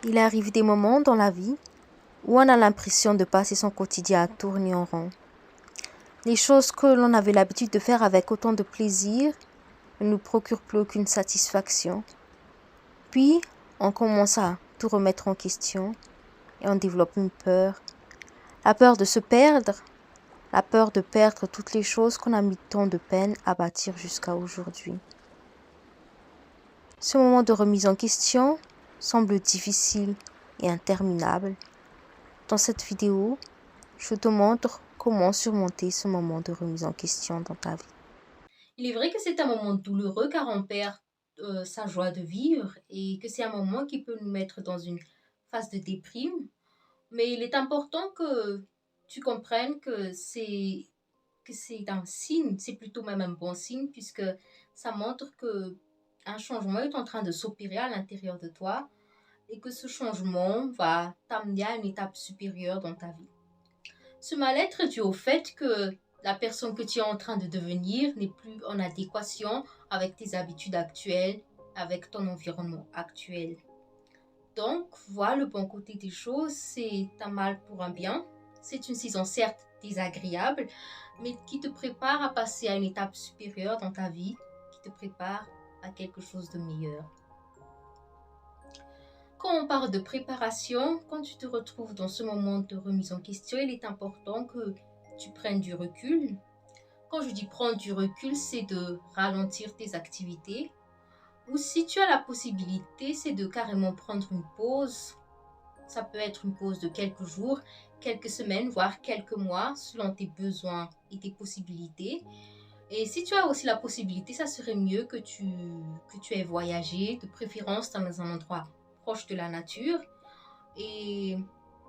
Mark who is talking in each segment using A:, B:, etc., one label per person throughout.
A: Il arrive des moments dans la vie où on a l'impression de passer son quotidien à tourner en rond. Les choses que l'on avait l'habitude de faire avec autant de plaisir ne nous procurent plus aucune satisfaction. Puis, on commence à tout remettre en question et on développe une peur. La peur de se perdre, la peur de perdre toutes les choses qu'on a mis tant de peine à bâtir jusqu'à aujourd'hui. Ce moment de remise en question semble difficile et interminable. Dans cette vidéo, je te montre comment surmonter ce moment de remise en question dans ta vie.
B: Il est vrai que c'est un moment douloureux car on perd sa joie de vivre et que c'est un moment qui peut nous mettre dans une phase de déprime. Mais il est important que tu comprennes que c'est un signe, c'est plutôt même un bon signe puisque ça montre que un changement est en train de s'opérer à l'intérieur de toi et que ce changement va t'amener à une étape supérieure dans ta vie. Ce mal-être est dû au fait que la personne que tu es en train de devenir n'est plus en adéquation avec tes habitudes actuelles, avec ton environnement actuel. Donc, vois le bon côté des choses, c'est un mal pour un bien. C'est une saison certes désagréable, mais qui te prépare à passer à une étape supérieure dans ta vie, qui te prépare à quelque chose de meilleur. Quand on parle de préparation, quand tu te retrouves dans ce moment de remise en question, il est important que tu prennes du recul. Quand je dis prendre du recul, c'est de ralentir tes activités. Ou si tu as la possibilité, c'est de carrément prendre une pause. Ça peut être une pause de quelques jours, quelques semaines, voire quelques mois, selon tes besoins et tes possibilités. Et si tu as aussi la possibilité, ça serait mieux que tu aies voyagé, de préférence dans un endroit proche de la nature. Et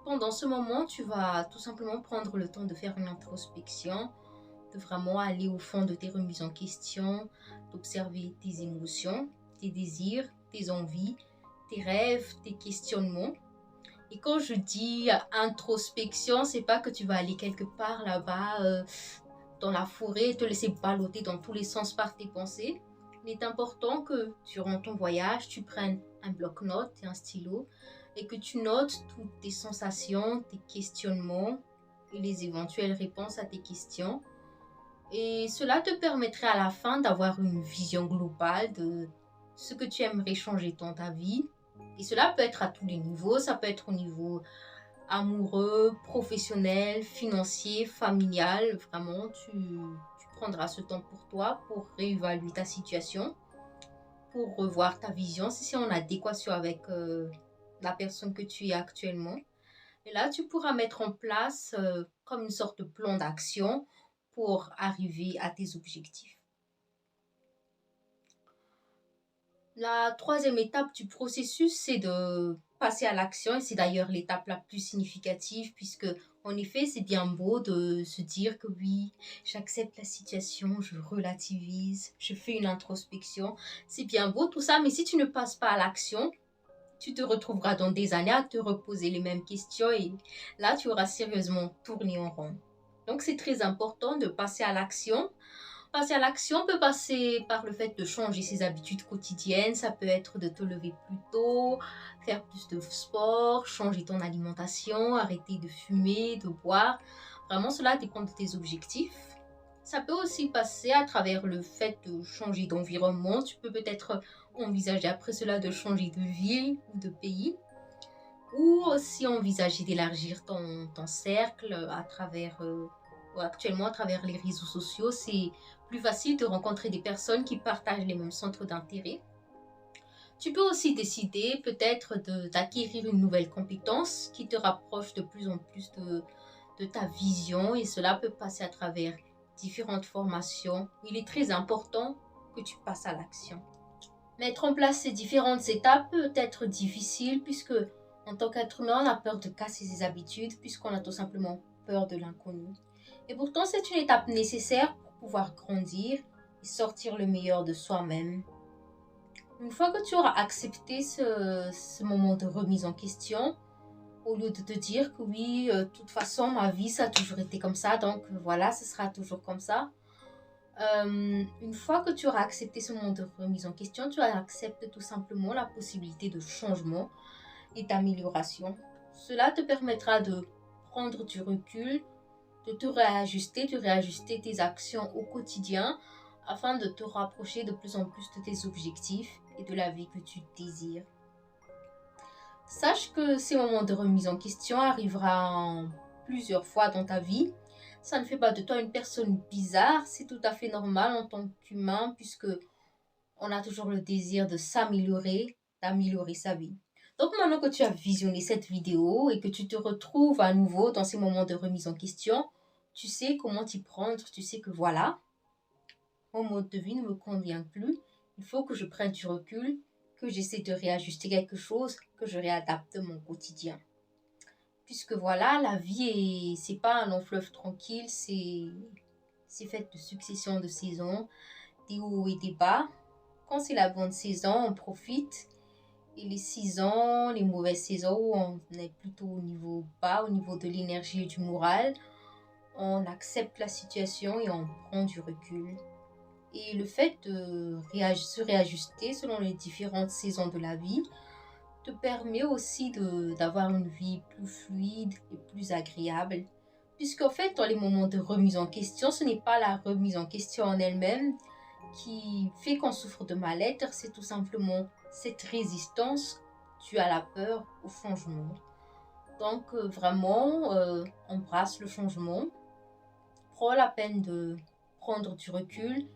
B: pendant ce moment, tu vas tout simplement prendre le temps de faire une introspection, de vraiment aller au fond de tes remises en question, d'observer tes émotions, tes désirs, tes envies, tes rêves, tes questionnements. Et quand je dis introspection, c'est pas que tu vas aller quelque part là-bas dans la forêt et te laisser balloter dans tous les sens par tes pensées. Il est important que durant ton voyage, tu prennes un bloc-notes et un stylo et que tu notes toutes tes sensations, tes questionnements et les éventuelles réponses à tes questions. Et cela te permettrait à la fin d'avoir une vision globale de ce que tu aimerais changer dans ta vie. Et cela peut être à tous les niveaux, ça peut être au niveau amoureux, professionnel, financier, familial. Vraiment, tu prendras ce temps pour toi, pour réévaluer ta situation, pour revoir ta vision, si c'est en adéquation avec la personne que tu es actuellement. Et là, tu pourras mettre en place comme une sorte de plan d'action pour arriver à tes objectifs. La troisième étape du processus, c'est de passer à l'action et c'est d'ailleurs l'étape la plus significative puisque, en effet, c'est bien beau de se dire que oui, j'accepte la situation, je relativise, je fais une introspection. C'est bien beau tout ça, mais si tu ne passes pas à l'action, tu te retrouveras dans des années à te reposer les mêmes questions et là, tu auras sérieusement tourné en rond. Donc, c'est très important de passer à l'action. Passer à l'action peut passer par le fait de changer ses habitudes quotidiennes. Ça peut être de te lever plus tôt, faire plus de sport, changer ton alimentation, arrêter de fumer, de boire. Vraiment, cela dépend de tes objectifs. Ça peut aussi passer à travers le fait de changer d'environnement. Tu peux peut-être envisager après cela de changer de ville ou de pays. Ou aussi envisager d'élargir ton cercle à travers actuellement à travers les réseaux sociaux, c'est plus facile de rencontrer des personnes qui partagent les mêmes centres d'intérêt. Tu peux aussi décider peut-être d'acquérir une nouvelle compétence qui te rapproche de plus en plus de ta vision et cela peut passer à travers différentes formations. Il est très important que tu passes à l'action. Mettre en place ces différentes étapes peut être difficile puisque en tant qu'être humain, on a peur de casser ses habitudes puisqu'on a tout simplement peur de l'inconnu. Et pourtant, c'est une étape nécessaire pour pouvoir grandir et sortir le meilleur de soi-même. Une fois que tu auras accepté ce moment de remise en question, au lieu de te dire que oui, de toute façon, ma vie, ça a toujours été comme ça, donc voilà, ce sera toujours comme ça. Une fois que tu auras accepté ce moment de remise en question, tu acceptes tout simplement la possibilité de changement et d'amélioration. Cela te permettra de prendre du recul, de te réajuster, de réajuster tes actions au quotidien afin de te rapprocher de plus en plus de tes objectifs et de la vie que tu désires. Sache que ces moments de remise en question arriveront plusieurs fois dans ta vie. Ça ne fait pas de toi une personne bizarre, c'est tout à fait normal en tant qu'humain puisque on a toujours le désir de s'améliorer, d'améliorer sa vie. Donc maintenant que tu as visionné cette vidéo et que tu te retrouves à nouveau dans ces moments de remise en question, tu sais comment t'y prendre, tu sais que voilà, mon mode de vie ne me convient plus, il faut que je prenne du recul, que j'essaie de réajuster quelque chose, que je réadapte mon quotidien. Puisque voilà, la vie c'est pas un long fleuve tranquille, c'est fait de succession de saisons, des hauts et des bas. Quand c'est la bonne saison, on profite. Et les saisons, les mauvaises saisons, où on est plutôt au niveau bas, au niveau de l'énergie et du moral, on accepte la situation et on prend du recul. Et le fait de se réajuster selon les différentes saisons de la vie te permet aussi d'avoir une vie plus fluide et plus agréable. Puisqu'en fait, dans les moments de remise en question, ce n'est pas la remise en question en elle-même qui fait qu'on souffre de mal-être, c'est tout simplement cette résistance due à la peur au changement. Donc vraiment, embrasse le changement, prends la peine de prendre du recul,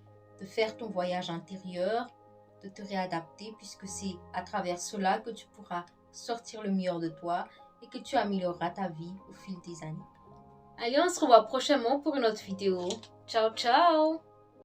B: de faire ton voyage intérieur, de te réadapter puisque c'est à travers cela que tu pourras sortir le meilleur de toi et que tu amélioreras ta vie au fil des années. Allez, on se revoit prochainement pour une autre vidéo. Ciao, ciao!